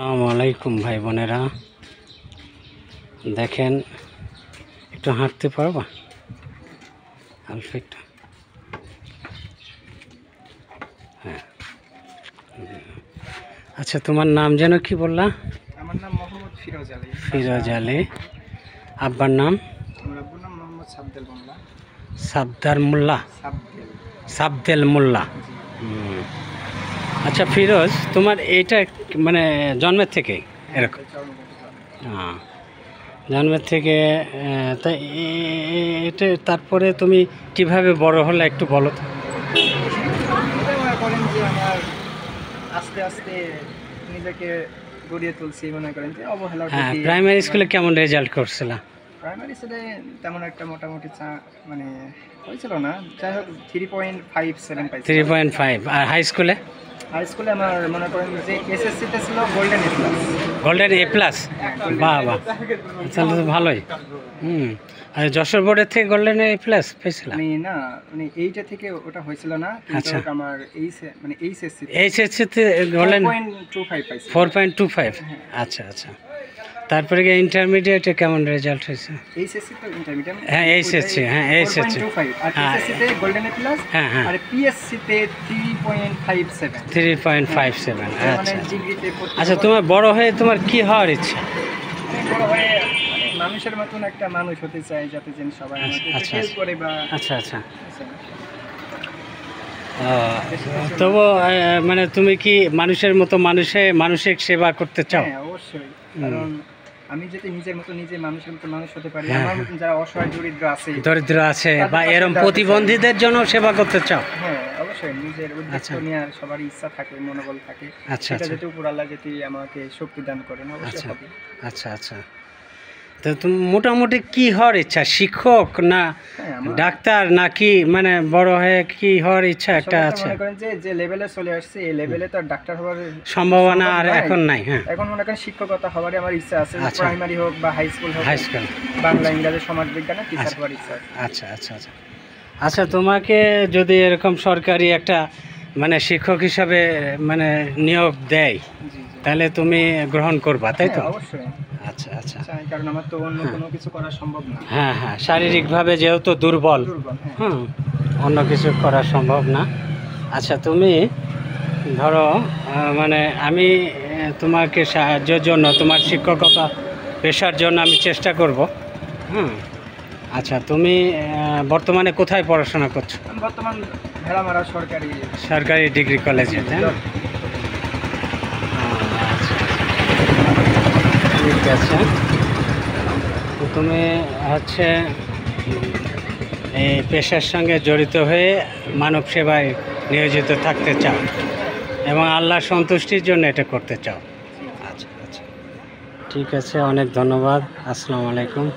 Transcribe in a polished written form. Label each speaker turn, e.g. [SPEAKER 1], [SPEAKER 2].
[SPEAKER 1] আসসালামু আলাইকুম ভাই বোনেরা, দেখেন একটু হাঁটতে পারবা অল্প একটু? হ্যাঁ, আচ্ছা তোমার নাম যেন কি বললা?
[SPEAKER 2] আমার নাম মোহাম্মদ ফিরোজ আলী।
[SPEAKER 1] ফিরোজ আলী। আব্বার নাম?
[SPEAKER 2] আমার আব্বুর নাম মোহাম্মদ সাবদেল মোল্লা।
[SPEAKER 1] সাবদার মোল্লা,
[SPEAKER 2] সাবদেল।
[SPEAKER 1] সাবদেল মোল্লা।
[SPEAKER 2] জি।
[SPEAKER 1] আচ্ছা ফিরোজ, তোমার এইটা মানে জন্মের থেকে এরকম? হ্যাঁ, জন্মের থেকে। তাই এটা তারপরে তুমি কিভাবে বড় হলে একটু বলো তো।
[SPEAKER 2] এটা মনে করেন যে আমার আস্তে আস্তে নিজেকে গড়িয়ে তুলছি, মনে করেন যে অবহেলার
[SPEAKER 1] হ্যাঁ,
[SPEAKER 2] প্রতি।
[SPEAKER 1] প্রাইমারি স্কুলে কেমন রেজাল্ট করছিলা?
[SPEAKER 2] প্রাইমারি স্কুলে তেমন একটা মোটামুটি মানে হয়েছিল না, যাই হোক 3.57 পাইছি।
[SPEAKER 1] 3.5। আর হাই স্কুলে?
[SPEAKER 2] হাই স্কুলে আমার মনে করেন যে এসএসসিতে ছিল golden A plus.
[SPEAKER 1] Golden A plus? বাহ বাহ, তাহলে তো ভালোই। আর যশোর বোর্ডের থেকে গোল্ডেন এ প্লাস পেয়েছিলাম?
[SPEAKER 2] না, মানে এইটা থেকে ওটা হয়েছিল না,
[SPEAKER 1] আচ্ছা।
[SPEAKER 2] কিন্তু আমার মানে এইচএসসি
[SPEAKER 1] এইচএসসিতে গোল্ডেন
[SPEAKER 2] 4.25 পাইছি।
[SPEAKER 1] 4.25। আচ্ছা আচ্ছা, তারপরে কি ইন্টারমিডিয়েটে কেমন রেজাল্ট হয়েছে?
[SPEAKER 2] এইচএসসি তো ইন্টারমিডিয়েট।
[SPEAKER 1] হ্যাঁ এইচএসসি, হ্যাঁ এইচএসসি।
[SPEAKER 2] 4.25 আর
[SPEAKER 1] হ্যাঁ।
[SPEAKER 2] এসএসসি তে গোল্ডেন এ প্লাস।
[SPEAKER 1] হ্যাঁ হ্যাঁ,
[SPEAKER 2] আর পিএসসি তে 3.57।
[SPEAKER 1] 3.57।
[SPEAKER 2] মানে
[SPEAKER 1] আচ্ছা
[SPEAKER 2] ডিগ্রিতে।
[SPEAKER 1] আচ্ছা, তোমার বড় হয়ে তোমার কি হওয়ার ইচ্ছা?
[SPEAKER 2] বড় হয়ে মানে মানুষের মতন একটা মানুষ হতে চাই, যাতে যেন সবাই আমাকে
[SPEAKER 1] আচ্ছা,
[SPEAKER 2] হেল্প করে বা
[SPEAKER 1] আচ্ছা আচ্ছা। তবু মানে তুমি কি মানুষের মতো মানসিক সেবা করতে চাও?
[SPEAKER 2] হ্যাঁ অবশ্যই, কারণ আমি যদি নিজের মতো নিজে মানুষের মতো মানুষ হতে পারি,
[SPEAKER 1] হ্যাঁ,
[SPEAKER 2] আমার মতন যারা অসহায়
[SPEAKER 1] দরিদ্র আছে বা এরকম প্রতিবন্ধীদের জন্য সেবা করতে চাও?
[SPEAKER 2] হ্যাঁ অবশ্যই, নিজের
[SPEAKER 1] আচ্ছা।
[SPEAKER 2] উদ্দেশ্য নেওয়ার সবারই ইচ্ছা থাকে, মনোবল থাকে।
[SPEAKER 1] আচ্ছা
[SPEAKER 2] সেটা
[SPEAKER 1] আচ্ছা
[SPEAKER 2] যদি উপর আল্লাহ যদি আমাকে শক্তি দান করেন, অবশ্যই
[SPEAKER 1] আচ্ছা
[SPEAKER 2] হবে।
[SPEAKER 1] আচ্ছা আচ্ছা। তো তুমি মোটামুটি কি হওয়ার ইচ্ছা? শিক্ষক না
[SPEAKER 2] হ্যাঁ, আমার
[SPEAKER 1] ডাক্তার নাকি মানে বড় হয়ে কি হওয়ার ইচ্ছা একটা
[SPEAKER 2] আসলে তো
[SPEAKER 1] আছে?
[SPEAKER 2] মনে করেন যে লেভেলে চলে আসছে, এই লেভেলে তো আর ডাক্তার হওয়ার
[SPEAKER 1] সম্ভাবনা আর
[SPEAKER 2] সম্ভব নাই।
[SPEAKER 1] এখন নাই। হ্যাঁ,
[SPEAKER 2] এখন মনে করেন শিক্ষকতা হওয়ারই আমার ইচ্ছা আছে,
[SPEAKER 1] আচ্ছা।
[SPEAKER 2] প্রাইমারি হোক বা হাই স্কুল হোক,
[SPEAKER 1] হাই স্কুল।
[SPEAKER 2] বাংলা ইংরেজি সমাজ বিজ্ঞানে টিচার
[SPEAKER 1] আচ্ছা।
[SPEAKER 2] হওয়ার ইচ্ছা আছে।
[SPEAKER 1] আচ্ছা আচ্ছা আচ্ছা। আচ্ছা, তোমাকে যদি এরকম সরকারি একটা মানে শিক্ষক হিসাবে মানে নিয়োগ দেয়,
[SPEAKER 2] জি জি।
[SPEAKER 1] তাহলে তুমি গ্রহণ করবা, তাই তো?
[SPEAKER 2] হ্যাঁ, অবশ্যই
[SPEAKER 1] আচ্ছা আচ্ছা।
[SPEAKER 2] চাই, কারণ আমার তো অন্য কোনো কিছু করা সম্ভব না।
[SPEAKER 1] হ্যাঁ হ্যাঁ, শারীরিকভাবে যেহেতু দুর্বল,
[SPEAKER 2] দুর্বল, হ্যাঁ।
[SPEAKER 1] অন্য কিছু করা সম্ভব না। আচ্ছা, তুমি ধরো মানে আমি তোমাকে সাহায্যের জন্য, তোমার শিক্ষকতা পেশার জন্য আমি চেষ্টা করব। আচ্ছা, তুমি বর্তমানে কোথায় পড়াশোনা করছো?
[SPEAKER 2] আমি বর্তমান ভেড়ামারা সরকারি
[SPEAKER 1] সরকারি ডিগ্রি কলেজে, তাই না? আচ্ছা, ঠিক আছে। তো তুমি হচ্ছে এই পেশার সঙ্গে জড়িত হয়ে মানব সেবায় নিয়োজিত থাকতে চাও এবং আল্লাহর সন্তুষ্টির জন্য এটা করতে চাও। আচ্ছা আচ্ছা, ঠিক আছে, অনেক ধন্যবাদ। আসসালামু আলাইকুম।